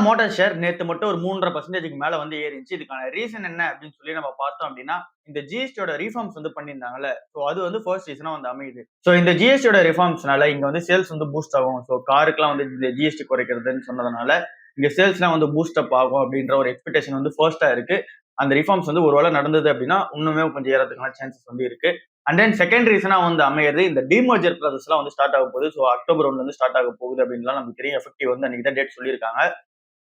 Motor share நேத்து மட்டும் ஒரு 3.5% மேல வந்து ஏறிச்சு. இதுக்கான ரீசன் என்ன அப்படின்னு சொல்லி நம்ம பார்த்தோம் அப்படின்னா, இந்த ஜிஎஸ்டியோட ரிஃபார்ம்ஸ் வந்து பண்ணியிருந்தாங்கல்ல. சோ அது வந்து ஃபர்ஸ்ட் ரீசனா வந்து அமையுது. சோ இந்த ஜிஎஸ்டியோட ரிஃபார்ம்ஸ்னால இங்க வந்து சேல்ஸ் வந்து பூஸ்ட் ஆகும். சோ காருக்குலாம் வந்து இந்த ஜிஎஸ்டி குறைக்கிறதுன்னு சொன்னதுனால, இங்க சேல்ஸ்லாம் வந்து பூஸ்ட் அப் ஆகும் அப்படின்ற ஒரு எக்ஸ்பெக்டேஷன் வந்து ஃபர்ஸ்ட்டா இருக்கு. அந்த ரிஃபார்ம்ஸ் வந்து ஒருவேளை நடந்தது அப்படின்னா, இன்னுமே கொஞ்சம் ஏறதுக்கான சான்சஸ் வந்து இருக்கு. அண்ட் தென் செகண்ட் ரீசனா வந்து அமையிறது இந்த டிமர்ஜர் ப்ராசஸ்லாம் வந்து ஸ்டார்ட் ஆக போகுது. சோ அக்டோபர் 1ல இருந்து ஸ்டார்ட் ஆக போகுது அப்படின்லாம் நமக்கு தெரியும். எஃபெக்டிவ் வந்து அன்னைக்கு தான் டேட் சொல்லியிருக்காங்க.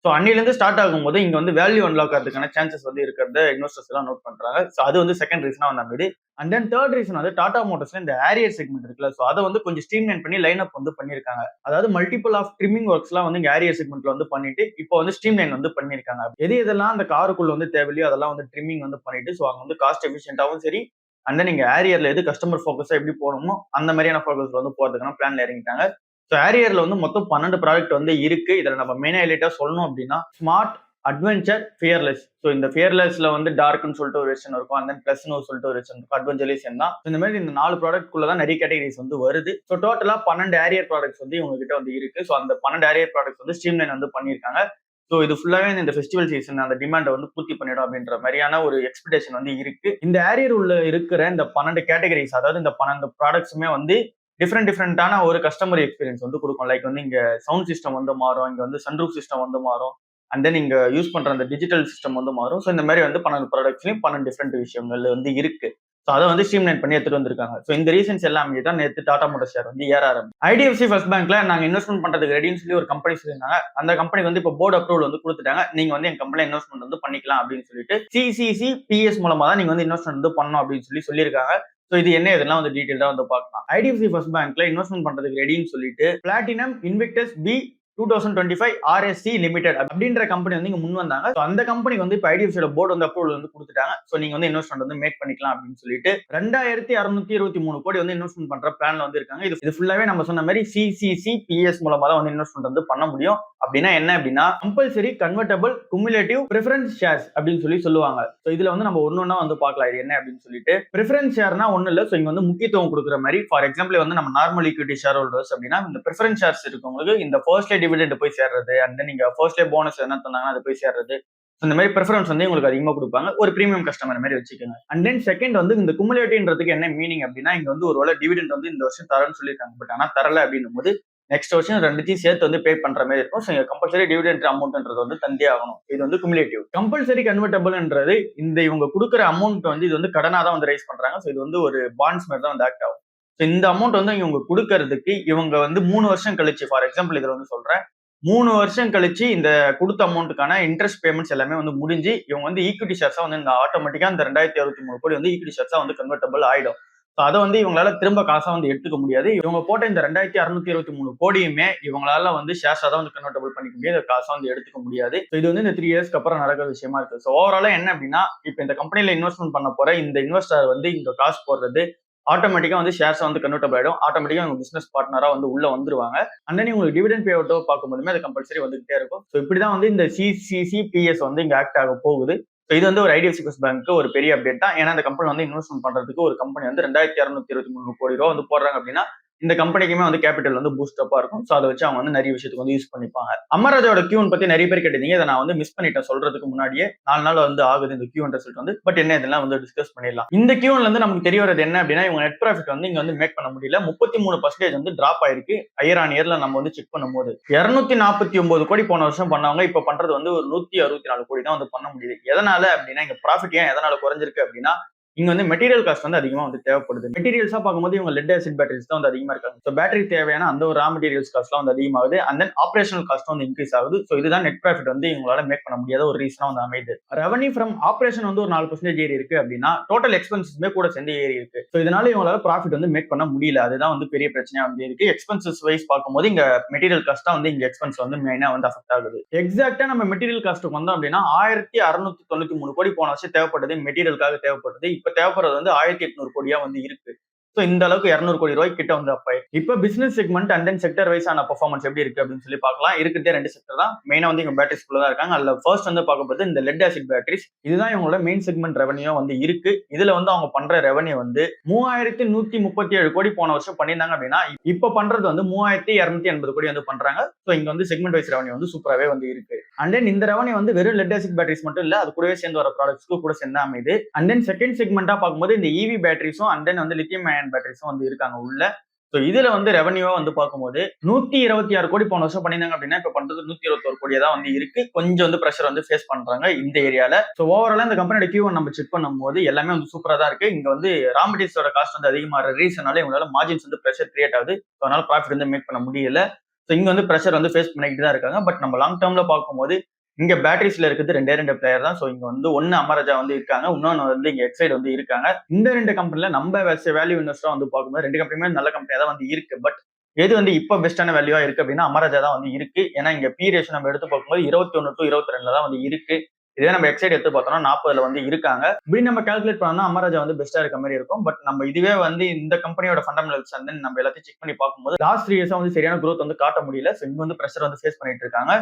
ஸோ அன்னிலிருந்து ஸ்டார்ட் ஆகும்போது இங்க வந்து வேல்யூ அன்லாக் ஆகிறதுக்கான சான்சஸ் வந்து இருக்கிறத இன்வெஸ்டர்ஸ் எல்லாம் நோட் பண்றாங்க. ஸோ அது வந்து செகண்ட் ரீசனா வந்து அமைது. அண்ட் தென் தேர்ட் ரீசன் வந்து டாடா மோட்டர்ஸ்ல இந்த ஏரியர் செக்மெண்ட் இருக்குல்ல. ஸோ அதை வந்து கொஞ்சம் ஸ்ட்ரீம்லைன் பண்ணி லைன் அப் வந்து பண்ணியிருக்காங்க. அதாவது மல்டிபிள் ஆஃப் ட்ரிமிங் ஒர்க்ஸ்லாம் வந்து இங்க ஏரியர் செக்மெண்ட்ல வந்து பண்ணிட்டு இப்போ வந்து ஸ்ட்ரீம்லைன் வந்து பண்ணியிருக்காங்க. எது எதெல்லாம் அந்த காருக்குள்ள வந்து தேவையோ அதெல்லாம் வந்து ட்ரிமிங் வந்து பண்ணிட்டு ஸோ அங்க வந்து காஸ்ட் எஃபிஷியன்டாவும் சரி அண்ட் தென் நீங்க ஏரியர்ல எது கஸ்டமர் ஃபோக்கஸா எப்படி போகணுமோ அந்த மாதிரியான ஃபோக்கஸ்ல வந்து போறதுக்கான பிளான்ல இறங்கிட்டாங்க. ஸோ ஏரியர்ல வந்து மொத்தம் 12 ப்ராடக்ட் வந்து இருக்கு. இதுல நம்ம மெயின் ஹைலைட்டா சொல்லணும் அப்படின்னா ஸ்மார்ட், அட்வென்ச்சர், ஃபியர்லெஸ். ஸோ இந்த ஃபியர்லெஸ்ல வந்து டார்க்னு சொல்லிட்டு ஒரு வெர்ஷன் இருக்கும். அண்ட் தென் பிளஸ்னு சொல்லிட்டு ஒரு வெர்ஷன் இருக்கும். அட்வென்ச்சர்லயும் தான். இந்த மாதிரி இந்த 4 ப்ராடக்ட்குள்ள தான் நிறைய கேட்டகரிஸ் வந்து வருது. ஸோ டோட்டலா 12 ஏரியர் ப்ராடக்ட்ஸ் வந்து இவங்க கிட்ட வந்து இருக்கு. ஸோ அந்த 12 ஏரியர் ப்ராடக்ட்ஸ் வந்து ஸ்ட்ரீம்லைன் வந்து பண்ணியிருக்காங்க. ஸோ இது ஃபுல்லாவே இந்த ஃபெஸ்டிவல் சீசன் அந்த டிமாண்டை வந்து பூர்த்தி பண்ணிடும் அப்படின்ற மாதிரியான ஒரு எக்ஸ்பெக்டேஷன் வந்து இருக்கு. இந்த ஏரியர் உள்ள இருக்கிற இந்த 12 கேட்டகரிஸ் அதாவது இந்த 12 ப்ராடக்ட்ஸுமே வந்து டிஃப்ரெண்டான ஒரு கஸ்டமர் எக்ஸ்பீரியன்ஸ் வந்து கொடுக்கும். லைக் வந்து இங்க சவுண்ட் சிஸ்டம் வந்து மாறும், இங்க வந்து சன்ரூஃப் சிஸ்டம் வந்து மாறும், அண்ட் தென் இங்க யூஸ் பண்ற அந்த டிஜிட்டல் சிஸ்டம் வந்து மாறும். ஸோ இந்த மாதிரி வந்து 12 ப்ராடக்ட்ஸ்லயும் 12 டிஃப்ரெண்ட் விஷயங்கள் வந்து இருக்கு. ஸோ அதை வந்து ஸ்ட்ரீம்லைன் பண்ணி எடுத்துட்டு வந்திருக்காங்க. ஸோ இந்த ரீசன்ஸ் எல்லாமே தான் நேற்று டாடா மோட்டார் ஷேர் வந்து ஏற ஆரம்பிச்சு. ஐடிஎஃப்சி ஃபர்ஸ்ட் பேங்க்ல நாங்க இன்வெஸ்ட்மெண்ட் பண்றதுக்கு ரெடின்னு சொல்லி ஒரு கம்பெனி சொல்லியிருந்தாங்க. அந்த கம்பெனி வந்து இப்போ போர்டு அப்ரூவல் வந்து கொடுத்துட்டாங்க. நீங்க வந்து என் கம்பெனில இன்வெஸ்ட்மெண்ட் வந்து பண்ணிக்கலாம் அப்படின்னு சொல்லிட்டு சிசிசி பிஎஸ் மூலமா தான் நீங்க வந்து இன்வெஸ்ட்மெண்ட் வந்து பண்ணணும் அப்படின்னு சொல்லியிருக்காங்க. ஸோ இது என்ன இதெல்லாம் வந்து டீடைல்டா வந்து பார்க்கலாம். ஐடிஎஃப்சி ஃபர்ஸ்ட் பேங்க்ல இன்வெஸ்ட்மெண்ட் பண்றதுக்கு ரெடின்னு சொல்லிட்டு Platinum Invictus B 2025 RSC Limited அப்படின்ற கம்பெனி வந்து இங்க முன் வந்தாங்க. அந்த கம்பெனி வந்து இப்போ ஐடிஎஃப்சியோட போர்டு வந்து அப்ரூவல் வந்து கொடுத்துட்டாங்க. ஸோ நீங்க வந்து இன்வெஸ்ட்மெண்ட் வந்து மேக் பண்ணிக்கலாம் அப்படின்னு சொல்லிட்டு 2623 கோடி வந்து இன்வெஸ்ட்மெண்ட் பண்ற பிளான்ல வந்து இருக்காங்க. இது ஃபுல்லாவே நம்ம சொன்ன மாதிரி சிசிசி பிஎஸ் மூலமா தான் வந்து இன்வெஸ்ட்மெண்ட் வந்து பண்ண முடியும். அப்படின்னா என்ன அப்படின்னா compulsory convertible cumulative preference shares அப்படின்னு சொல்லுவாங்க. ஸோ இதுல வந்து நம்ம ஒன்னொன்னா வந்து பார்க்கலாம் இது என்ன அப்படின்னு சொல்லிட்டு. பிரெஃபரன்ஸ் ஷேர்னா ஒண்ணு இல்ல. ஸோ இங்க வந்து முக்கியத்துவம் கொடுக்குற மாதிரி ஃபார் எக்ஸாம்பிள் வந்து நம்ம நார்மல் ஈக்விட்டி ஷேர் ஹோல்டர்ஸ் அப்படின்னா இந்த பிரெஃபரன்ஸ் ஷேர்ஸ் இருக்கவங்களுக்கு இந்த ஃபர்ஸ்ட் டிவிடெண்ட் போய் சேர்றது அண்ட் தென் நீங்க ஃபர்ஸ்ட் போனஸ் என்ன தந்தாங்கன்னா அது போய் சேர்றது. இந்த மாதிரி ப்ரிஃபரன்ஸ் வந்து உங்களுக்கு அதிகமாக கொடுப்பாங்க. ஒரு பிரீமியம் கஸ்டமர் மாதிரி வச்சுக்கோங்க. அண்ட் தென் செகண்ட் வந்து இந்த குமுலேட்டிவ்ன்றதுக்கு என்ன மீனிங் அப்படின்னா இங்க வந்து ஒரு டிவிடெண்ட் வந்து இந்த வருஷம் தரேன்னு சொல்லியிருக்காங்க. பட் ஆனா தரல அப்படின்னும் போது நெக்ஸ்ட் வருஷம் ரெண்டுத்தையும் சேர்த்து வந்து பே பண்ற மாதிரி இருக்கும். ஸோ கம்பல்சரி டிவிடெண்ட் அமௌண்ட்ன்றது வந்து தந்தே ஆகணும். இது வந்து குமுலேட்டிவ். கம்பல்சரி கன்வெர்டபிள்ன்றது இந்த இவங்க கொடுக்குற அமௌண்ட் வந்து இது வந்து கடனா தான் வந்து ரைஸ் பண்றாங்க. ஸோ இது வந்து ஒரு பாண்ட்ஸ் மாதிரி தான் வந்து ஆக்ட் ஆகும். ஸோ இந்த அமௌண்ட் வந்து இவங்க கொடுக்கறதுக்கு இவங்க வந்து 3 வருஷம் கழிச்சு ஃபார் எக்ஸாம்பிள் இதுல வந்து சொல்றேன் 3 வருஷம் கழிச்சு இந்த கொடுத்த அமௌண்ட்டுக்கான இன்ட்ரெஸ்ட் பேமெண்ட்ஸ் எல்லாமே வந்து முடிஞ்சு இவங்க வந்து ஈக்விட்டி ஷேர்ஸா வந்து இந்த ஆட்டோமேட்டிக்கா இந்த 2063 கோடி வந்து ஈக்விட்டி ஷேர்ஸா வந்து கன்வெர்டபிள் ஆயிடும். ஸோ அதை வந்து இவங்களால திரும்ப காசா வந்து எடுத்துக்க முடியாது. இவங்க போட்ட இந்த 2623 கோடியுமே இவங்களால வந்து ஷேர்ஸா தான் வந்து கன்வெர்டபிள் பண்ணிக்க முடியாது. காசா வந்து எடுத்துக்க முடியாது. இது வந்து இந்த 3 இயர்ஸ்க்கு அப்புறம் நடக்கிற விஷயமா இருக்கு. ஸோ ஓவராலா என்ன அப்படின்னா இப்ப இந்த கம்பெனில இன்வெஸ்ட்மெண்ட் பண்ண போற இந்த இன்வெஸ்டர் வந்து இங்க காசு போடுறது ஆட்டோமேட்டிக்கா வந்து ஷேர்ஸ் வந்து கன்வெர்டபிள் ஆயிடும். ஆட்டோமேட்டிக்கா உங்க பிசினஸ் பார்ட்னரா வந்து உள்ள வந்துருவாங்க. அண்ட் தென் உங்களுக்கு டிவிடெண்ட் பே அவுட்டோ பார்க்கும்போதுமே அது கம்பல்சரி வந்துகிட்டே இருக்கும். ஸோ இப்படிதான் வந்து இந்த சிசிசிபிஎஸ் வந்து இங்க ஆக்ட் ஆக போகுது. ஸோ இது வந்து ஒரு ஐடிஎஃப்சி ஃபர்ஸ்ட் பேங்க்கு ஒரு பெரிய அப்டேட் தான். ஏன்னா அந்த கம்பெனி வந்து இன்வெஸ்ட்மெண்ட் பண்றதுக்கு ஒரு கம்பெனி வந்து 2623 கோடி ரூபா வந்து போடுறாங்க அப்படின்னா இந்த கம்பெனிக்குமே வந்து கேபிட்டல் வந்து பூஸ்ட் அப்பா இருக்கும். ஸோ அதை வச்சு அவங்க வந்து நிறைய விஷயத்துக்கு வந்து யூஸ் பண்ணிப்பாங்க. அமராஜோட கியூன் பத்தி நிறைய பேர் கேட்டீங்க. இதை நான் வந்து மிஸ் பண்ணிட்டேன் சொல்றதுக்கு முன்னாடியே 4 நாள் வந்து ஆகுது இந்த கியூன் ரிசல்ட் வந்து. பட் என்ன இதெல்லாம் வந்து டிஸ்கஸ் பண்ணிடலாம். இந்த கியூன்ல இருந்து நமக்கு தெரிய வரது என்ன அப்படின்னா இவங்க நெட் ப்ராஃபிட் வந்து இங்க வந்து மேக் பண்ண முடியல. 33% வந்து டிராப் ஆயிருக்கு. இயர் ஆன் இயர்ல நம்ம வந்து செக் பண்ணும்போது 249 கோடி போன வருஷம் பண்ணவங்க இப்ப பண்றது வந்து ஒரு 164 கோடி தான் வந்து பண்ண முடியுது. எதனால அப்படின்னா இங்க ப்ராஃபிட் ஏன் எதனால குறைஞ்சிருக்கு அப்படின்னா இங்க வந்து மெட்டீரியல் காஸ்ட் வந்து அதிகமா வந்து தேவைப்படுது. மெட்டீரியல்ஸா பார்க்கும்போது இவங்க லெட் ஆசிட் பேட்டரிஸ் தான் வந்து அதிகமா இருக்காங்க. ஸோ பேட்டரி தேவையான அந்த ஒரு ரா மெட்டீரியல்ஸ் காஸ்ட்லாம் வந்து அதிகமாகுது. அண்ட் தென் ஆபரேஷனல் காஸ்ட் வந்து இன்க்ரீஸ் ஆகுது. ஸோ இதுதான் நெட் ப்ராஃபிட் வந்து இவங்களால மேக் பண்ண முடியாத ஒரு ரீசனா வந்து அமைது. ரெவன்யூ ஃப்ரம் ஆபரேஷன் வந்து ஒரு 4% ஏறி இருக்கு அப்படின்னா டோட்டல் எக்ஸ்பென்சஸ்மே கூட சேர்ந்து ஏறி இருக்கு. ஸோ இதனால இவங்களால ப்ராஃபிட் வந்து மேக் பண்ண முடியல. அதுதான் வந்து பெரிய பிரச்சனையா வந்து இருக்கு. எக்ஸ்பென்சஸ் வைஸ் பார்க்கும்போது இங்க மெட்டீரியல் காஸ்ட் தான் வந்து இங்க எக்ஸ்பென்ஸ் வந்து மெயினா வந்து அஃபெக்ட் ஆகுது. எக்ஸாக்டா நம்ம மெட்டீரியல் காஸ்ட்டுக்கு வந்தோம் அப்படின்னா 1693 கோடி போன வருஷம் தேவைப்பட்டது மெட்டீரியலுக்காக தேவைப்பட்டது. இப்ப தேவைப்படுறது வந்து 1800 கோடியா வந்து இருக்கு. சோ இந்த அளவுக்கு 200 கோடி ரூபாய் கிட்ட வந்து அப்ப இப்ப business segment and then sector wise ஆன பெர்ஃபார்மன்ஸ் எப்படி இருக்கு அப்படின்னு சொல்லி பார்க்கலாம். இருக்கிறதே 2 செக்டர் தான் மெயினா வந்து இவங்க பேட்டரிஸ் குள்ள தான் இருக்காங்க. அதுல ஃபர்ஸ்ட் வந்து பார்க்கும்போது இந்த லெட் ஆசிட் பேட்டரிஸ் இதுதான் இவங்களோட மெயின் செக்மெண்ட் ரெவன்யூ வந்து இருக்கு. இதுல வந்து அவங்க பண்ற ரெவன்யூ வந்து 3137 கோடி போன வருஷம் பண்ணியிருந்தாங்க அப்படின்னா இப்ப பண்றது வந்து 3280 கோடி வந்து பண்றாங்க. சோ இங்க வந்து செக்மெண்ட் வைஸ் ரெவன்யூ வந்து சூப்பராகவே வந்து இருக்கு. அண்ட் தென் இந்த ரெவன்யூ வந்து வெறும் லெட் ஆசிட் பேட்டரிஸ் மட்டும் இல்ல, அது கூடவே சேர்ந்து வர ப்ராடக்ட்ஸ்க்கு கூட சேர்ந்து அமையுது. அண்ட் தென் செகண்ட் செக்மெண்டா பார்க்கும்போது இந்த இவி பேட்டரிஸும் அண்ட் தென் வந்து லித்தியம் அயன் பேட்டரிஸும் வந்து இருக்காங்க உள்ள. ஸோ இதுல வந்து ரெவன்யூவா வந்து பார்க்கும்போது 126 கோடி போன வருஷம் பண்ணியிருந்தாங்க அப்படின்னா இப்ப பண்றது 121 கோடியா தான் வந்து இருக்கு. கொஞ்சம் வந்து ப்ரெஷர் வந்து ஃபேஸ் பண்றாங்க இந்த ஏரியால. ஸோ ஓவராலா இந்த கம்பெனியோட Q1 நம்ம செக் பண்ணும்போது எல்லாமே வந்து சூப்பரா தான் இருக்கு. இங்க வந்து ரா மெட்டீரியல்ஸோட காஸ்ட் வந்து அதிகமாக ரீசனால இவங்களால மார்ஜின்ஸ் வந்து ப்ரெஷர் கிரியேட் ஆகுது. ஸோ அதனால ப்ராஃபிட் வந்து மேக் பண்ண முடியல. ஸோ இங்க வந்து ப்ரெஷர் வந்து ஃபேஸ் பண்ணிக்கிட்டு தான் இருக்காங்க. பட் நம்ம லாங் டேர்ம்ல பார்க்கும்போது இங்க பேட்டரிஸ்ல இருக்குது ரெண்டு பிளேயர் தான். ஸோ இங்க வந்து ஒன்னு அமராஜா வந்து இருக்காங்க, இன்னொன்னு வந்து இங்க எக்ஸைட் வந்து இருக்காங்க. இந்த 2 கம்பெனில நம்ம வேல்யூ இன்வெஸ்டரா வந்து பார்க்கும்போது 2 கம்பெனியுமே நல்ல கம்பெனியா தான் வந்து இருக்கு. பட் எது வந்து இப்ப பெஸ்டான வேல்யூவா இருக்கு அப்படின்னா அமராஜா தான் வந்து இருக்கு. ஏன்னா இங்க பி ரேஷியோ நம்ம எடுத்து பார்க்கும்போது 21 to 22 தான் வந்து இருக்கு. இதே நம்ம எக்ஸைட் எடுத்து பார்த்தோம்னா 40 வந்து இருக்காங்க. இப்படி நம்ம கால்குலேட் பண்ணோம்னா அமராஜா வந்து பெஸ்டா இருக்க மாதிரி இருக்கும். பட் நம்ம இதுவே வந்து இந்த கம்பெனியோட ஃபண்டமெண்டல்ஸ் வந்து நம்ம எல்லாத்தையும் செக் பண்ணி பார்க்கும்போது லாஸ்ட் 3 இயர்ஸா வந்து சரியான growth வந்து காட்ட முடியல. ஸோ இங்க வந்து ப்ரெஷர் வந்து ஃபேஸ் பண்ணிட்டு இருக்காங்க.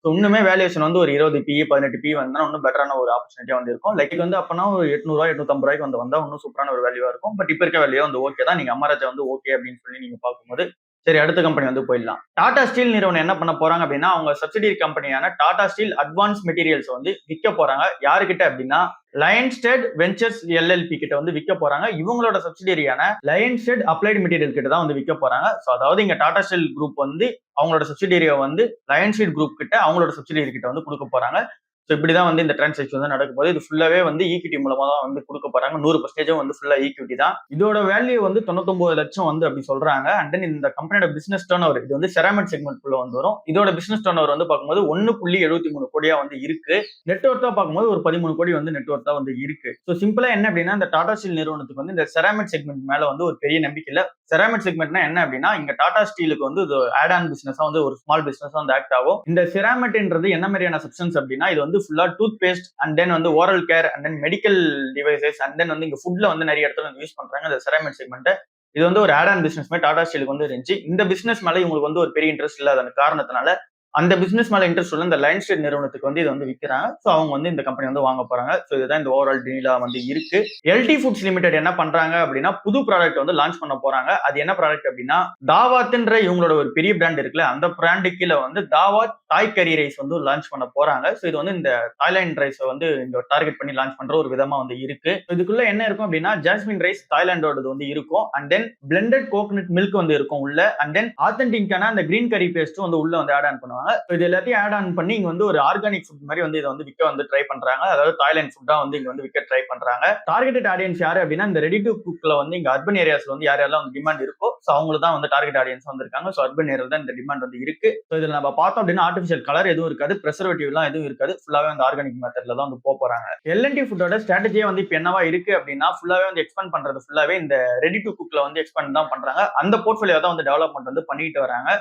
இன்னுமே வேல்யூஷன் வந்து ஒரு 20 PE 18 PE வந்தா இன்னும் பெட்டரான ஒரு ஆப்பர்ச்சுனிட்டியா வந்து இருக்கும். லைக் வந்து அப்பனா ஒரு 800 850 ரூபாய்க்கு வந்து வந்தா இன்னும் சூப்பரான ஒரு வேல்யூவா இருக்கும். பட் இப்ப இருக்க வேல்யூ வந்து ஓகே தான். நீங்க அமராஜா வந்து ஓகே அப்படின்னு சொல்லி நீங்க பார்க்கும்போது சரி அடுத்த கம்பெனி வந்து போயிடலாம். டாடா ஸ்டீல் நிறுவனம் என்ன பண்ண போறாங்க அப்படின்னா அவங்க சப்சிடியரி கம்பெனியான டாடா ஸ்டீல் அட்வான்ஸ் மெட்டீரியல்ஸ் வந்து விற்க போறாங்க. யாருக்கிட்ட அப்படின்னா லயன்ஸ்டெட் வெஞ்சர்ஸ் LLP கிட்ட வந்து விற்க போறாங்க. இவங்களோட சப்சிடியரியான லயன்ஸ்டெட் அப்ளைடு மெட்டீரியல் கிட்ட தான் வந்து விற்க போறாங்க. ஸோ அதாவது இங்க டாடா ஸ்டீல் குரூப் வந்து அவங்களோட சப்சிடியரியை வந்து லயன்ஸ்டெட் குரூப் கிட்ட அவங்களோட சப்சிடியரி கிட்ட வந்து கொடுக்க போறாங்க. ஸோ இப்படிதான் வந்து இந்த டிரான்சாக்ஷன் வந்து நடக்கும் போது இது ஃபுல்லாவே வந்து ஈக்விட்டி மூலமா தான் வந்து கொடுக்க போறாங்க. 100% வந்து ஃபுல்லா ஈக்விட்டி தான். இதோட வேல்யூ வந்து 99 லட்சம் வந்து அப்படி சொல்றாங்க. அண்ட் தென் இந்த கம்பெனியோட பிசினஸ் டர்ன் ஓவர் இது வந்து செராமிக் செக்மெண்ட் குள்ள வந்து வரும். இதோட பிசினஸ் டர்ன் ஓவர் வந்து பார்க்கும்போது 1.73 கோடியா வந்து இருக்கு. நெட்வொர்த்தா பார்க்கும்போது ஒரு 13 கோடி வந்து நெட்வொர்த்தா வந்து இருக்கு. ஸோ சிம்பிளா என்ன அப்படின்னா இந்த டாடா ஸ்டீல் நிறுவனத்துக்கு வந்து இந்த செராமிக் செக்மெண்ட் மேல வந்து ஒரு பெரிய நம்பிக்கை இல்ல. செராமிக் செக்மெண்ட்னா என்ன அப்படின்னா இங்க டாடா ஸ்டீலுக்கு வந்து இது ஆட் ஆன் பிசினஸா வந்து ஒரு ஸ்மால் பிசினஸ் வந்து ஆக்ட் ஆகும். இந்த செராமிக்ன்றது என்ன மாதிரியான சப்ஸ்டன்ஸ் அப்படின்னா இது வந்து ஃபுல்லா டூத் பேஸ்ட் அண்ட் தென் வந்து oral care and then medical devices and then வந்து இங்க ஃபுட்ல வந்து நிறைய இடத்துல வந்து யூஸ் பண்றாங்க இந்த செராமிக் செக்மெண்ட். இது வந்து ஒரு ஆட் ஆன் பிசினஸ் மாதிரி டாடா ஸ்டீலுக்கு வந்து இருந்துச்சு. இந்த பிசினஸ் மேல இவங்களுக்கு வந்து ஒரு பெரிய இன்ட்ரெஸ்ட் இல்லாத காரணத்தினால அந்த பிசினஸ் மேல இன்ட்ரெஸ்ட் உள்ள இந்த லயன்ஸ்டெட் நிறுவனத்துக்கு வந்து இதை வந்து விற்கிறாங்க. ஸோ அவங்க வந்து இந்த கம்பெனி வந்து வாங்க போறாங்க. ஸோ இதுதான் இந்த ஓவரால் டீலா வந்து இருக்கு. எல்டி ஃபுட்ஸ் லிமிடெட் என்ன பண்றாங்க அப்படின்னா புது ப்ராடக்ட் வந்து லான்ச் பண்ண போறாங்க. அது என்ன ப்ராடக்ட் அப்படின்னா தாவாத்ன்ற இவங்களோட ஒரு பெரிய பிராண்ட் இருக்குல்ல அந்த பிராண்டு கீழே வந்து தாவாத் தாய் கறி ரைஸ் வந்து லான்ச் பண்ண போறாங்க. ஸோ இது வந்து இந்த தாய்லாந்து ரைஸை வந்து இந்த டார்கெட் பண்ணி லான்ச் பண்ற ஒரு விதமா வந்து இருக்கு. இதுக்குள்ள என்ன இருக்கும் அப்படின்னா ஜாஸ்மின் ரைஸ் தாய்லாண்டோட வந்து இருக்கும். And then blended coconut milk வந்து இருக்கும் உள்ள. அண்ட் தென் ஆத்தென்டிக்கான அந்த கிரீன் கறி பேஸ்ட்டும் வந்து உள்ள வந்து ஆட் ஆன் பண்ணுவாங்க. இது எல்லாத்தையும் ஆட் ஆன் பண்ணி இங்க வந்து ஒரு ஆர்கானிக் ஃபுட் மாதிரி வந்து இதை வந்து விற்க வந்து ட்ரை பண்றாங்க. அதாவது தாய்லாந்து ஃபுட்டா வந்து இங்க வந்து விற்க ட்ரை பண்றாங்க. டார்கெட்டட் ஆடியன்ஸ் யாரு அப்படின்னா இந்த ரெடி டு குக்ல வந்து இங்க அர்பன் ஏரியாஸ்ல வந்து யாரெல்லாம் வந்து டிமாண்ட் இருக்கோ ஸோ அவங்களுக்கு தான் வந்து டார்கெட் ஆடியன்ஸ் வந்திருக்காங்க. ஸோ அர்பன் ஏரியால தான் இந்த டிமாண்ட் வந்து இருக்கு. ஸோ இதுல நம்ம பார்த்தோம் அப்படின்னா ஆர்டிஃபிஷியல் கலர் எதுவும் இருக்காது, ப்ரெசர்வேட்டிவ் எல்லாம் எதுவும் இருக்காது. ஃபுல்லாவே வந்து ஆர்கானிக் மெத்தட்ல தான் வந்து போறாங்க. எல்என்டி ஃபுட்டோட ஸ்ட்ராட்டஜியே வந்து இப்போ என்னவா இருக்கு அப்படின்னா ஃபுல்லாவே வந்து எக்ஸ்பேண்ட் பண்றது ஃபுல்லாவே இந்த ரெடி டு குக்ல வந்து எக்ஸ்பேண்ட் தான் பண்றாங்க. அந்த போர்ட்ஃபோலியோ தான் வந்து டெவலப்மெண்ட் வந்து பண்ணிட்டு வராங்க.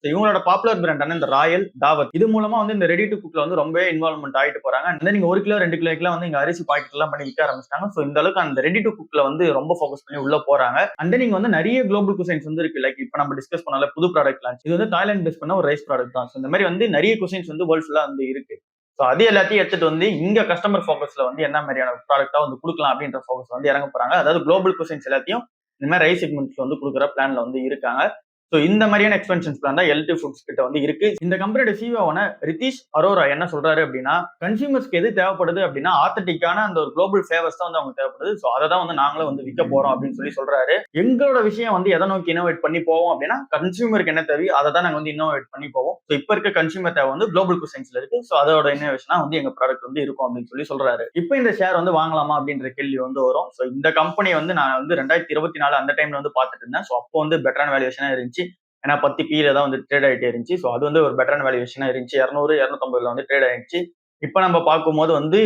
இவங்களோட பாப்புலர் பிராண்டான இந்த ராயல் தாவத் இது மூலமா வந்து இந்த ரெடி டு குக்ல வந்து ரொம்ப இன்வால்வ்மெண்ட் ஆயிட்டு போறாங்க. நீங்க 1 கிலோ 2 கிலோக்குலாம் வந்து இங்க அரிசி பாக்கெட் எல்லாம் பண்ணி விற்க ஆரம்பிச்சிட்டாங்க. ஸோ இந்த அளவுக்கு அந்த ரெடி டு குக்ல வந்து ரொம்ப ஃபோக்கஸ் பண்ணி உள்ள போறாங்க. அண்ட் நீங்க வந்து நிறைய குளோபல் குசைன்ஸ் வந்து இருக்கு. லைக் இப்போ நம்ம டிஸ்கஸ் பண்ணல புது ப்ராடக்ட் லான்ச் இது வந்து தாய்லாந்து பேஸ் பண்ண ஒரு ரைஸ் ப்ராடக்ட் தான். ஸோ இந்த மாதிரி வந்து நிறைய குசைன்ஸ் வந்து வேர்ல்ட் ஃபுல்லா வந்து இருக்கு. ஸோ அது எல்லாத்தையும் எடுத்துட்டு வந்து இங்க கஸ்டமர் ஃபோக்கஸ்ல வந்து என்ன மாதிரியான ப்ராடக்டா வந்து கொடுக்கலாம் அப்படின்ற ஃபோக்கஸ் வந்து இறங்க போறாங்க. அதாவது குளோபல் குசைன்ஸ் எல்லாத்தையும் இந்த மாதிரி ரைஸ் செக்மெண்ட்ஸ்ல வந்து கொடுக்குற பிளான்ல வந்து இருக்காங்க. ஸோ இந்த மாதிரியான எக்ஸ்பென்ஷன்ஸ் பிளான் தான் எல்டி ஃபுட்ஸ் கிட்ட வந்து இருக்கு. இந்த கம்பெனியோட சிஓவான ரிதீஷ் அரோரா என்ன சொல்றாரு அப்படின்னா கன்சியூமர்ஸ்க்கு எது தேவைப்படுது அப்படின்னா ஆத்தென்டிக்கான அந்த ஒரு குளோபல் ஃபேவர்ஸ் தான் வந்து அவங்க தேவைப்படுது. ஸோ அதை தான் வந்து நாங்களும் வந்து விற்க போறோம் அப்படின்னு சொல்லி சொல்றாரு. எங்களோட விஷயம் வந்து எதை நோக்கி இன்னோவேட் பண்ணி போவோம் அப்படின்னா கன்சியூமருக்கு என்ன தேவை அதை தான் நாங்கள் வந்து இன்னோவேட் பண்ணி போவோம். ஸோ இப்போ இருக்க கன்சியூமர் தேவை வந்து குளோபல் குசைன்ஸ்ல இருக்கு. ஸோ அதோட இன்னோவேஷனா வந்து எங்க ப்ராடக்ட் வந்து இருக்கும் அப்படின்னு சொல்லி சொல்றாரு. இப்போ இந்த ஷேர் வந்து வாங்கலாமா அப்படின்ற கேள்வி வந்து வரும். ஸோ இந்த கம்பெனி வந்து நான் வந்து 2024 அந்த டைம்ல வந்து பார்த்துட்டு இருந்தேன். ஸோ அப்போ வந்து பெட்டரான வேல்யூஷனா இருந்துச்சு. ஏன்னா 10 PE தான் வந்து ட்ரேட் ஆகிட்டே இருந்துச்சு. ஸோ அது வந்து ஒரு பெட்டரான வேல்யூஷனா இருந்துச்சு. 200 250 வந்து ட்ரேட் ஆயிடுச்சு. இப்போ நம்ம பார்க்கும்போது வந்து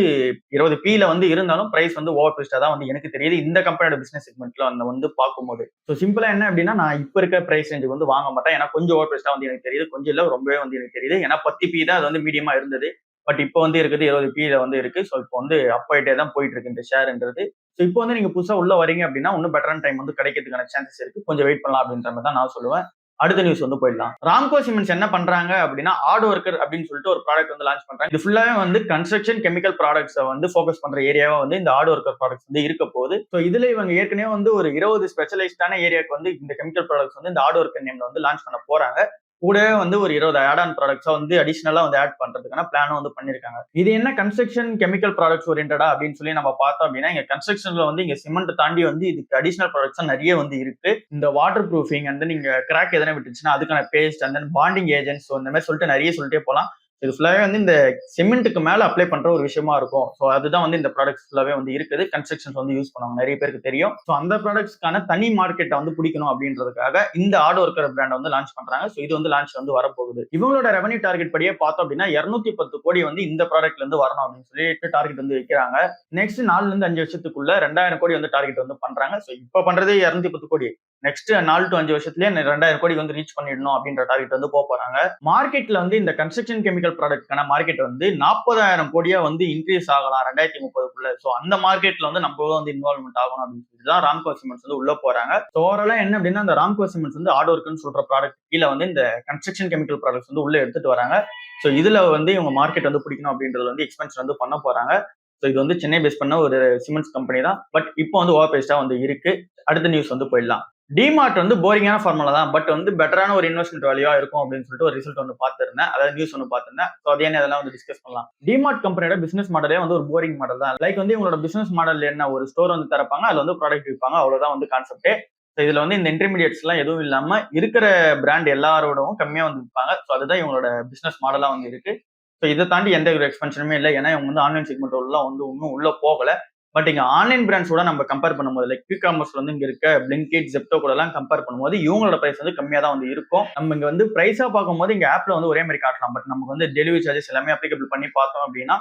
20 PE வந்து இருந்தாலும் பிரைஸ் வந்து ஓவர் பிரைஸ்டா தான் வந்து எனக்கு தெரியுது இந்த கம்பெனியோட பிசினஸ் செக்மெண்ட்ல வந்து பார்க்கும்போது. ஸோ சிம்பிளா என்ன அப்படின்னா நான் இப்போ இருக்க பிரைஸ் ரேஞ்சுக்கு வந்து வாங்க மாட்டேன். ஏன்னா கொஞ்சம் ஓவர் பிரைஸ்டா வந்து எனக்கு தெரியுது, கொஞ்சம் இல்லை ரொம்பவே வந்து எனக்கு தெரியுது. ஏன்னா 10 PE தான் அது வந்து மீடியமா இருந்தது. பட் இப்போ வந்து இருக்குது 20 PE வந்து இருக்கு. ஸோ இப்போ வந்து அப் ஆயிட்டே தான் போயிட்டு இருக்கு இந்த ஷேர்ன்றது. ஸோ இப்போ வந்து நீங்க புதுசா உள்ள வரீங்க அப்படின்னா இன்னும் பெட்டரான டைம் வந்து கிடைக்கிறதுக்கான சான்சஸ் இருக்கு. கொஞ்சம் வெயிட் பண்ணலாம் அப்படின்ற மாதிரி தான் நான் சொல்லுவேன். அடுத்த நியூஸ் வந்து போயிடலாம். ராம்கோ சிமெண்ட்ஸ் என்ன பண்றாங்க அப்படின்னா ஆட் ஒர்க்கர் அப்படின்னு சொல்லிட்டு ஒரு ப்ராடக்ட் வந்து லான்ச் பண்றாங்க. இது ஃபுல்லாவே வந்து கன்ஸ்ட்ரக்ஷன் கெமிக்கல் ப்ராடக்ட்ஸ் வந்து ஃபோக்கஸ் பண்ற ஏரியாவா வந்து இந்த ஆட் ஒர்க்கர் ப்ராடக்ட்ஸ் வந்து இருக்க போகுது. ஸோ இதுல இவங்க ஏற்கனவே வந்து ஒரு 20 ஸ்பெஷலைஸ்டான ஏரியாவுக்கு வந்து இந்த கெமிக்கல் ப்ராடக்ட்ஸ் வந்து இந்த ஆட் ஒர்க்கர் நேம்ல வந்து லான்ச் பண்ண போறாங்க. கூடவே வந்து ஒரு 20 ஆட் ஆன் ப்ராடக்ட்ஸா வந்து அடிஷனலா வந்து ஆட் பண்றதுக்கான பிளானும் வந்து பண்ணிருக்காங்க. இது என்ன கன்ஸ்ட்ரக்ஷன் கெமிக்கல் ப்ராடக்ட்ஸ் ஓரியன்டடா அப்படின்னு சொல்லி நம்ம பார்த்தோம் அப்படின்னா, இங்க கன்ஸ்ட்ரக்ஷன்ல வந்து இங்க சிமெண்ட் தாண்டி வந்து இதுக்கு அடிஷனல் ப்ராடக்ட்ஸ் நிறைய வந்து இருக்கு. இந்த வாட்டர் ப்ரூஃபிங் அண்ட் தென் நீங்க கிராக் எதனா விட்டுச்சுன்னா அதுக்கான paste and then bonding agents இந்த மாதிரி சொல்லிட்டு நிறைய சொல்லிட்டே போலாம். இது ஃபுல்லாவே வந்து இந்த சிமெண்ட்டுக்கு மேல அப்ளை பண்ற ஒரு விஷயமா இருக்கும். ஸோ அதுதான் வந்து இந்த ப்ராடக்ட்ஸ் ஃபுல்லாவே வந்து இருக்குது. கன்ஸ்ட்ரக்ஷன்ஸ் வந்து யூஸ் பண்ணுவாங்க, நிறைய பேருக்கு தெரியும். ஸோ அந்த ப்ராடக்ட்ஸ்க்கான தனி மார்க்கெட்டை வந்து பிடிக்கணும் அப்படின்றதுக்காக இந்த ஆட் ஒர்க்கர் பிராண்ட் வந்து லான்ச் பண்றாங்க. ஸோ இது வந்து லான்ச் வந்து வரப்போகுது. இவங்களோட ரெவன்யூ டார்கெட் படியே பார்த்தோம் அப்படின்னா 210 கோடி வந்து இந்த ப்ராடக்ட்ல இருந்து வரணும் அப்படின்னு சொல்லிட்டு டார்கெட் வந்து வைக்கிறாங்க. நெக்ஸ்ட் 4 இருந்து 5 வருஷத்துக்குள்ள 2000 கோடி வந்து டார்கெட் வந்து பண்றாங்க. ஸோ இப்போ பண்றது 210 கோடி. நெக்ஸ்ட் 4 to 5 வருஷத்துலயே 2000 கோடி வந்து ரீச் பண்ணிடணும் அப்படின்ற டார்கெட் வந்து போறாங்க. மார்க்கெட்ல வந்து இந்த கன்ஸ்ட்ரக்ஷன் கெமிக்கல் ப்ராடக்ட்கான மார்க்கெட் வந்து 40,000 கோடியா வந்து இன்க்ரீஸ் ஆகலாம் 2030க்குள்ள. சோ அந்த மார்க்கெட்ல வந்து நம்ம வந்து இன்வால்வ்மெண்ட் ஆகணும் அப்படின்னு சொல்லி தான் ராம்கோ சிமெண்ட்ஸ் வந்து உள்ள போறாங்க. ஓவராலா என்ன அப்படின்னா இந்த ராம்கோ சிமெண்ட்ஸ் வந்து ஆட் ஒர்க்னு சொல்ற ப்ராடக்ட் கீழே வந்து இந்த கன்ஸ்ட்ரக்ஷன் கெமிக்கல் ப்ராடக்ட்ஸ் வந்து உள்ள எடுத்துட்டு வராங்க. சோ இதுல வந்து இவங்க மார்க்கெட் வந்து பிடிக்கணும் அப்படின்றது வந்து எக்ஸ்பென்ஷன் வந்து பண்ண போறாங்க. ஸோ இது வந்து சென்னை பேஸ் பண்ண ஒரு சிமெண்ட்ஸ் கம்பெனி தான். பட் இப்போ வந்து ஓவர் பிரைஸ்டா வந்து இருக்கு. அடுத்த நியூஸ் வந்து போயிடலாம். டிமார்ட் வந்து போரிங்கான ஃபார்முலா தான். பட் வந்து பெட்டரான ஒரு இன்வெஸ்ட்மெண்ட் வேல்யூவா இருக்கும் அப்படின்னு சொல்லிட்டு ஒரு ரிசல்ட் வந்து பார்த்திருந்தேன். அதாவது நியூஸ் ஒன்று பார்த்திருந்தேன். ஸோ அதே இதெல்லாம் வந்து டிஸ்கஸ் பண்ணலாம். டிமார்ட் கம்பெனியோட பிசினஸ் மாடலே வந்து ஒரு போரிங் மாடல் தான். லைக் வந்து இவங்களோட பிசினஸ் மாடல் என்ன, ஒரு ஸ்டோர் வந்து திறப்பாங்க, அதுல வந்து ப்ராடக்ட் விற்பாங்க, அவ்வளவுதான் வந்து கான்செப்டே. ஸோ இதுல வந்து இந்த இன்டர்மீடியட்ஸ் எல்லாம் எதுவும் இல்லாம இருக்கிற பிராண்ட் எல்லாரோடவும் கம்மியா வந்து விற்பாங்க. ஸோ அதுதான் இவங்களோட பிசினஸ் மாடலா வந்து இருக்கு. ஸோ இதை தாண்டி எந்த ஒரு எக்ஸ்பென்ஷனுமே இல்லை. ஏன்னா இவங்க வந்து ஆன்லைன் செக்மெண்ட் எல்லாம் வந்து இன்னும் உள்ள போகல. பட் இங்க ஆன்லைன் பிராண்ட்ஸோட நம்ம கம்பேர் பண்ணும்போது லைக் குயிக் காமர்ஸ்ல வந்து இங்க இருக்க பிளிங்கிட், ஜெப்டோ கூட எல்லாம் கம்பேர் பண்ணும்போது இவங்களோட பிரைஸ் வந்து கம்மியா தான் வந்து இருக்கும். நம்ம இங்க வந்து பிரைஸா பார்க்கும்போது இங்க ஆப்ல வந்து ஒரே மாதிரி காட்டலாம். பட் நமக்கு வந்து டெலிவரி சார்ஜஸ் எல்லாமே அப்ளிகபிள் பண்ணி பார்த்தோம் அப்படின்னா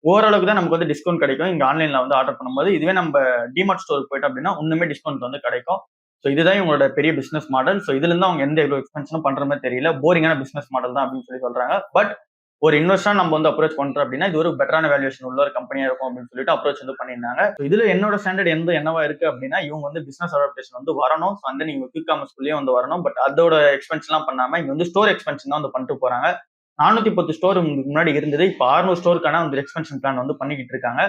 ஓரளவுக்கு தான் நமக்கு வந்து டிஸ்கவுண்ட் கிடைக்கும் இங்க ஆன்லைன்ல வந்து ஆர்டர் பண்ணும்போது. இதுவே நம்ம டிமார்ட் ஸ்டோருக்கு போயிட்டோம் அப்படின்னா ஒண்ணுமே டிஸ்கவுண்ட் வந்து கிடைக்கும். ஸோ இதுதான் இவங்களோட பெரிய பிசினஸ் மாடல். ஸோ இதுல இருந்து அவங்க எந்த எக்ஸ்பென்ஷனும் பண்ற மாதிரி தெரியல. போரிங்கான பிசினஸ் மாடல் தான் அப்படின்னு சொல்லி சொல்றாங்க. பட் ஒரு இன்வெஸ்டா நம்ம வந்து அப்ரோச் பண்றோம் அப்படின்னா இது ஒரு பெட்டரான வேல்யூஷன் உள்ள ஒரு கம்பெனியா இருக்கும் அப்படின்னு சொல்லிட்டு அப்ரோச் வந்து பண்ணியிருந்தாங்க. இதுல என்னோட ஸ்டாண்டர்ட் என்னவா இருக்கு அப்படின்னா இவங்க வந்து பிசினஸ் அடாப்டேஷன் வந்து வரணும். அந்த நீங்க குயிக் காமர்ஸ்குள்ளேயே வந்து வரணும். பட் அதோட எக்ஸ்பென்ஷன் எல்லாம் பண்ணாம இங்க வந்து ஸ்டோர் எக்ஸ்பென்ஷன் தான் வந்து பண்ணிட்டு போறாங்க. 410 ஸ்டோர் முன்னாடி இருந்தது. இப்போ 600 ஸ்டோருக்கான வந்து எக்ஸ்பென்ஷன் பிளான் வந்து பண்ணிக்கிட்டு இருக்காங்க.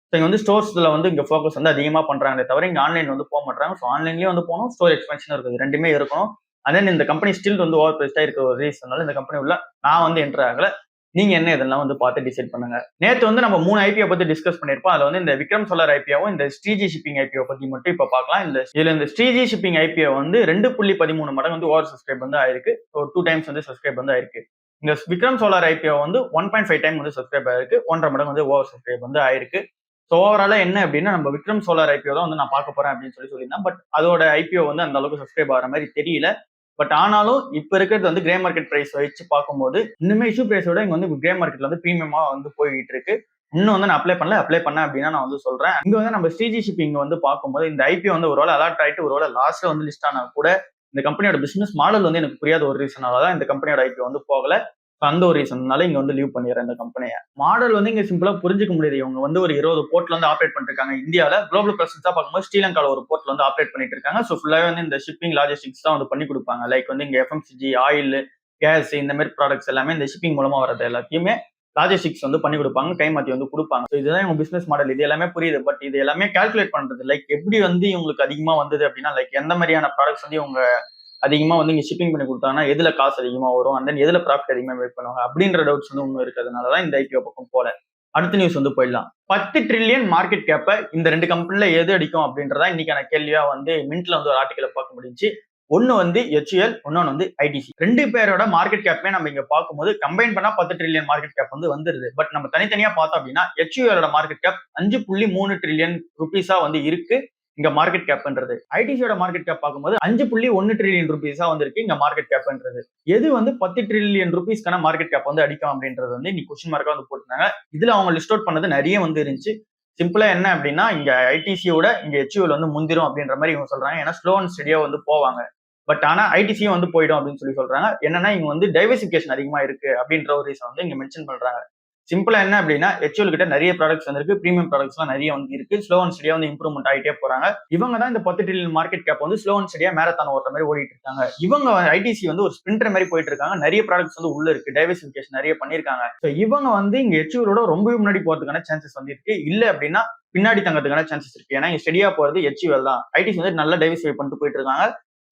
ஸோ இங்க வந்து ஸ்டோர்ஸ்ல வந்து இங்க ஃபோக்கஸ் வந்து அதிகமா பண்றாங்களே தவிர இங்க ஆன்லைன் வந்து போக மாட்டாங்க. ஸோ ஆன்லைன்லயும் வந்து போகணும், ஸ்டோர் எக்ஸ்பென்ஷன் இருக்குது, ரெண்டுமே இருக்கணும். அதே இந்த கம்பெனி ஸ்டில் வந்து ஓவர் பிரைஸ்டா இருக்கிற ஒரு ரீசனால இந்த கம்பெனி உள்ள நான் வந்து என்டர் ஆகல. நீங்க என்ன இதெல்லாம் வந்து பார்த்து டிசைட் பண்ணுங்க. நேத்து வந்து நம்ம 3 ஐபிஓ பத்தி டிஸ்கஸ் பண்ணிருப்போம். அதுல வந்து இந்த விக்ரம் சோலார் ஐபிஓவும் இந்த ஸ்ரீஜி ஷிப்பிங் ஐபிஓ பத்தி மட்டும் இப்ப பார்க்கலாம். இதுல இந்த ஸ்ரீஜி ஷிப்பிங் ஐபிஓ வந்து 2.13 மடங்கு வந்து ஓவர் சப்ஸ்கிரைப் வந்து ஆயிருக்கு. 2 டைம்ஸ் வந்து சப்ஸ்கிரைப் வந்து ஆயிருக்கு. இந்த விக்ரம் சோலார் ஐபிஓ வந்து 1.5 டைம் வந்து சப்ஸ்கிரைப் ஆயிருக்கு. 1.5 மடங்கு வந்து ஓவர் சப்ஸ்கிரைப் வந்து ஆயிருக்கு. ஸோ ஓவராலா என்ன அப்படின்னா நம்ம விக்ரம் சோலார் ஐபிஓ தான் வந்து நான் பார்க்க போறேன் அப்படின்னு சொல்லியிருந்தேன். பட் அதோட ஐபிஓ வந்து அந்த அளவுக்கு சப்ஸ்கிரைப் ஆகிற மாதிரி தெரியல. பட் ஆனாலும் இப்ப இருக்கிறது வந்து கிரே மார்க்கெட் பிரைஸ் வச்சு பார்க்கும்போது இன்னுமே இஷ்யூ பிரைஸோட இங்க வந்து கிரே மார்க்கெட்ல வந்து பிரீமியமா வந்து போயிட்டு இருக்கு. இன்னும் வந்து நான் அப்ளை பண்ணேன் அப்படின்னா நான் வந்து சொல்றேன். இங்க வந்து நம்ம ஸ்ரீஜி ஷிப்பிங் வந்து பார்க்கும்போது இந்த ஐபிஓ வந்து ஒருவேளை அலர்ட் ஆயிட்டு ஒருவேளை லாஸ்ட்ல வந்து லிஸ்ட் ஆனா கூட இந்த கம்பெனியோட பிசினஸ் மாடல் வந்து எனக்கு புரியாத ஒரு ரீசனால தான் இந்த கம்பெனியோட ஐபிஓ வந்து போகல. அந்த ஒரு ரீசன்னால இங்க வந்து லீவ் பண்ணிடுறேன் இந்த கம்பெனியை. மாடல் வந்து இங்க சிம்பிளா புரிஞ்சுக்க முடியுது. இவங்க வந்து ஒரு 20 போர்ட்ல வந்து ஆப்ரேட் பண்ணிட்டு இருக்காங்க. இந்தியால குளோபல் பிரசன்ஸா பார்க்கும்போது ஸ்ரீலங்கால ஒரு போர்ட்ல வந்து ஆப்ரேட் பண்ணிட்டு இருக்காங்க. ஸோ ஃபுல்லாவே வந்து இந்த ஷிப்பிங் லாஜிஸ்டிக்ஸ் தான் வந்து பண்ணி கொடுப்பாங்க. லைக் வந்து இங்க எஃப்எம்சிஜி, ஆயில், கேஸ் இந்த மாதிரி ப்ராடக்ட்ஸ் எல்லாமே இந்த ஷிப்பிங் மூலமா வரது எல்லாத்தையுமே லாஜிஸ்டிக்ஸ் வந்து பண்ணி கொடுப்பாங்க, கை மாத்தி வந்து கொடுப்பாங்க. இதுதான் இவங்க பிசினஸ் மாடல். இது எல்லாமே புரியுது. பட் இது எல்லாமே கால்குலேட் பண்றது லைக் எப்படி வந்து இவங்களுக்கு அதிகமா வந்தது அப்படின்னா லைக் எந்த மாதிரியான ப்ராடக்ட்ஸ் வந்து இவங்க அதிகமா வந்து இங்க ஷிப்பிங் பண்ணி கொடுத்தாங்கன்னா எதுல காசு அதிகமா வரும், அந்த எதுல ப்ராஃபிட் அதிகமா மேக் பண்ணுவாங்க அப்படின்ற டவுட்ஸ் வந்து ஒன்றும் இருக்கிறதுனாலதான் இந்த ஐபிஓ பக்கம் போல. அடுத்த நியூஸ் வந்து போயிடலாம். 10 ட்ரில்லியன் மார்க்கெட் கேப்பை இந்த 2 கம்பெனில எது அடிக்கும் அப்படின்றதா இன்னைக்கான கேள்வியா வந்து மின்ட்ல வந்து ஒரு ஆர்டிக்கலை பார்க்க முடிஞ்சு. ஒன்னு வந்து HUL, இன்னொன்னு வந்து ITC. 2 பேரோட மார்க்கெட் கேப்பே நம்ம இங்க பார்க்கும்போது கம்பைன் பண்ணா 10 ட்ரில்லியன் மார்க்கெட் கேப் வந்து வந்துருது. பட் நம்ம தனித்தனியா பார்த்தோம் அப்படின்னா HUL மார்க்கெட் கேப் 5.3 ட்ரில்லியன் ருபீஸா வந்து இருக்கு இங்க மார்க்கெட் கேப்ன்றது. ஐடிசியோட மார்க்கெட் கேப் பார்க்கும்போது 5.1 ட்ரில்லியன் ருபீஸா வந்திருக்கு இங்க மார்க்கெட் கேப்ன்றது. எது வந்து 10 ட்ரில்லியன் ருபீஸ்க்கான மார்க்கெட் கேப் வந்து அடிக்கும் அப்படின்றது வந்து இன்னைக்கு கொஸ்டின் மார்க்கா வந்து போட்டுருந்தாங்க. இதுல அவங்க லிஸ்ட் அவுட் பண்ணது நிறைய வந்து இருந்துச்சு. சிம்பிளா என்ன அப்படின்னா இங்க ஐடிசியோட இங்க HUL வந்து முந்திரும் அப்படின்ற மாதிரி இவங்க சொல்றாங்க. ஏன்னா ஸ்லோ அண்ட் ஸ்டெடியா வந்து போவாங்க. பட் ஆனா ஐடிசியும் வந்து போயிடும் அப்படின்னு சொல்லி சொல்றாங்க. என்னன்னா இங்க வந்து டைவர்சிபிகேஷன் அதிகமா இருக்கு அப்படின்ற ஒரு ரீசன் வந்து இங்க மென்ஷன் பண்றாங்க. சிம்பிளா என்ன அப்படின்னா HUL கிட்ட நிறைய ப்ராடக்ட்ஸ் வந்து இருக்கு, பிரீமியம் ப்ராடக்ட்ஸ் எல்லாம் நிறைய வந்து இருக்கு. ஸ்லோ அண்ட் ஸ்டடியா வந்து இம்ப்ரூவ்மெண்ட் ஆகிட்டே போறாங்க. இவங்க தான் இந்த 10 ட்ரில்லியன் மார்க்கெட் கேப் வந்து ஸ்லோ அண்ட் ஸ்டடியா மேரத்தான் ஓடுற மாதிரி ஓடிட்டு இருக்காங்க. இவங்க ஐடிசி வந்து ஒரு ஸ்பிரிண்டர் மாதிரி போயிட்டு இருக்காங்க. நிறைய ப்ராடக்ட்ஸ் வந்து உள்ள இருக்கு, டைவர்சிபிகேஷன் நிறைய பண்ணிருக்காங்க. ஸோ இவங்க வந்து இங்க HULோட ரொம்பவே முன்னாடி போறதுக்கான சான்சஸ் வந்து இருக்கு. இல்ல அப்படின்னா பின்னாடி தங்கறதுக்கான சான்சஸ் இருக்கு. ஏன்னா இங்க ஸ்டடியா போறது HUL தான். ஐடிசி வந்து நல்லா டைவர்சிஃபை பண்ணிட்டு போயிட்டு இருக்காங்க.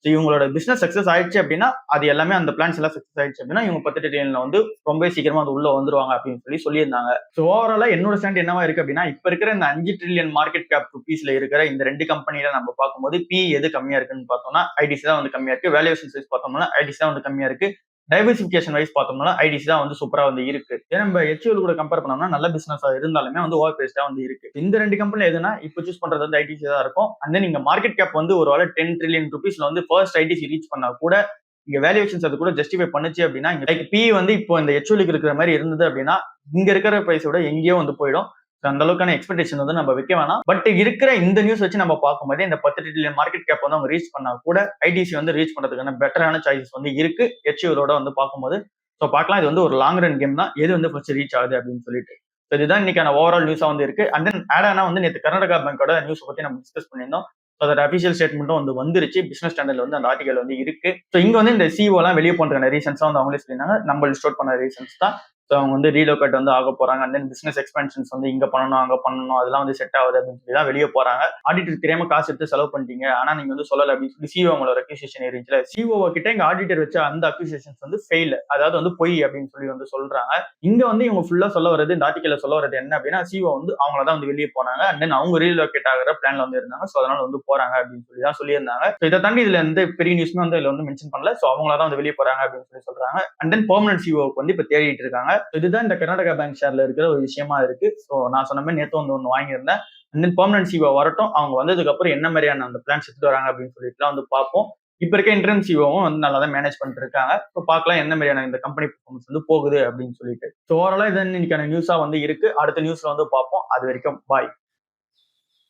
ஸோ இவங்களோட பிசினஸ் சக்சஸ் ஆயிடுச்சு அப்படின்னா அது எல்லாமே அந்த பிளான்ஸ் எல்லாம் சக்சஸ் ஆயிடுச்சு அப்படின்னா இவங்க 10 ட்ரில்லியன்ல வந்து ரொம்ப சீக்கிரமா அது உள்ள வந்துருவாங்க அப்படின்னு சொல்லியிருந்தாங்க. ஸோ ஓவராலா என்னோட ஸ்டாண்ட் என்னவா இருக்கு அப்படின்னா இப்ப இருக்கிற இந்த 5 ட்ரில்லியன் மார்க்கெட் கேப் ருபீஸ்ல இருக்கிற இந்த 2 கம்பெனில நம்ம பார்க்கும்போது பி எது கம்மியா இருக்குன்னு பார்த்தோம்னா ஐடிசி தான் வந்து கம்மியா இருக்கு. வேல்யூவேஷன் வைஸ் பார்த்தோம்னா ஐடிசி தான் வந்து கம்மியா இருக்கு. டைவர்சிபிகேஷன் வைஸ் பார்த்தோம்னா ஐடிசி தான் வந்து சூப்பரா வந்து இருக்கு. ஏன்னா நம்ம HUL கூட கம்பேர் பண்ணோம்னா நல்ல பிசினஸ் இருந்தாலுமே வந்து ஓவர் பிரைஸ்டா வந்து இருக்கு. இந்த 2 கம்பெனில எதுனா இப்போ சூஸ் பண்றது வந்து ஐடிசி தான் இருக்கும். அண்ட் தென் இங்க மார்க்கெட் கேப் வந்து ஒரு வேளை 10 ட்ரில்லியன் ருபீஸ்ல வந்து ஃபர்ஸ்ட் ஐடிசி ரீச் பண்ணா கூட இங்க வேல்யூவேஷன்ஸ் அது கூட ஜஸ்டிஃபை பண்ணுச்சு அப்படின்னா லைக் பி வந்து இப்போ இந்த HUL இருக்கிற மாதிரி இருந்தது அப்படின்னா இங்க இருக்கிற பிரைஸ் விட எங்கேயோ வந்து போயிடும். அந்த அளவுக்கான எக்ஸ்பெக்டேஷன் வந்து நம்ம வைக்க வேணாம். பட் இருக்கிற இந்த நியூஸ் வச்சு நம்ம பார்க்கும்போது இந்த 10 ட்ரில்லியன் மார்க்கெட் கேப் வந்து அவங்க ரீச் பண்ணா கூட ஐடிசி வந்து ரீச் பண்றதுக்கான பெட்டரான சாய்ஸஸ் வந்து இருக்கு HULோட வந்து பார்க்கும்போது. ஸோ பார்க்கலாம் இது வந்து ஒரு லாங் ரன் கேம் தான். எது வந்து ஃபர்ஸ்ட் ரீச் ஆகுது அப்படின்னு சொல்லிட்டு. ஸோ இதுதான் இன்னைக்கான ஓவரால் நியூஸா வந்து இருக்கு. அண்ட் தென் ஆட் ஆனா வந்து நேற்று கர்நாடகா பேங்கோட நியூஸ் பத்தி நம்ம டிஸ்கஸ் பண்ணியிருந்தோம். ஸோ அதோட அபிஷியல் ஸ்டேட்மெண்ட்டும் வந்து வந்துருச்சு. பிசினஸ் ஸ்டாண்டர்ட்ல வந்து அந்த ஆர்டிகல் வந்து இருக்கு. ஸோ இங்க வந்து இந்த சிஓ எல்லாம் வெளியே போன்ற ரீசன்ஸா வந்து அவங்களே சொல்லியிருந்தாங்க. நம்ம ஸ்டோர் பண்ண ரீசன்ஸ் தான். ஸோ அவங்க வந்து ரீலோகேட் வந்து ஆக போறாங்க. அண்ட் தென் பிசினஸ் எக்ஸ்பென்ஷன்ஸ் வந்து இங்க பண்ணணும் அங்க பண்ணணும் அதெல்லாம் வந்து செட் ஆகுது அப்படின்னு சொல்லி தான் வெளியே போறாங்க. ஆடிட்டர் தெரியாம காசு எடுத்து செலவு பண்ணிட்டீங்க ஆனா நீங்க வந்து சொல்லல அப்படின்னு சொல்லி சிஓ அவங்களோட அக்யூசியேஷன் இருந்துச்சுல சிஓ கிட்ட இங்க ஆடிட்டர் வச்ச அந்த அக்யூசியேஷன்ஸ் வந்து ஃபெயில் அதாவது வந்து பொய் அப்படின்னு சொல்லி வந்து சொல்றாங்க. இங்க வந்து இவங்க ஃபுல்லா சொல்ல வர்றது இந்த ஆர்டிகல்ல சொல்ல வர்றது என்ன அப்படின்னா சிஓ வந்து அவங்களதான் வந்து வெளியே போனாங்க. அண்ட் தென் அவங்க ரீலோகேட் ஆகிற பிளான்ல வந்து இருந்தாங்க. ஸோ அதனால வந்து போறாங்க அப்படின்னு சொல்லி தான் சொல்லியிருந்தாங்க. ஸோ இதை தாண்டி இதுல எந்த பெரிய நியூஸ்மே வந்து இதுல வந்து மென்ஷன் பண்ணல. ஸோ அவங்களதான் வந்து வெளியே போறாங்க அப்படின்னு சொல்லி சொல்றாங்க. அண்ட் தென் பெர்மனன்ட் சிஓக்கு வந்து இப்ப தேடிட்டு இருக்காங்க. இதுதான் இந்த கர்நாடகா பேங்க் ஷேர்ல இருக்கிற ஒரு விஷயமா இருக்கு. ஸோ நான் சொன்ன மாதிரி நேற்று வந்து ஒன்று வாங்கியிருந்தேன். அண்ட் தென் பெர்மனன்ட் சிஓ வரட்டும் அவங்க வந்ததுக்கு அப்புறம் என்ன மாதிரியான அந்த பிளான்ஸ் எடுத்துட்டு வராங்க அப்படின்னு சொல்லிட்டு வந்து பார்ப்போம். இப்ப இருக்க இன்டர்ம் சிஓவும் வந்து நல்லா தான் மேனேஜ் பண்ணிட்டு இருக்காங்க. இப்போ பார்க்கலாம் என்ன மாதிரியான இந்த கம்பெனி பெர்ஃபார்மன்ஸ் வந்து போகுது அப்படின்னு சொல்லிட்டு. ஸோ ஓவராலா இது இன்னைக்கான நியூஸா வந்து இருக்கு. அடுத்த நியூஸ்ல வந்து பார்ப்போம். அது வரைக்கும் பாய்.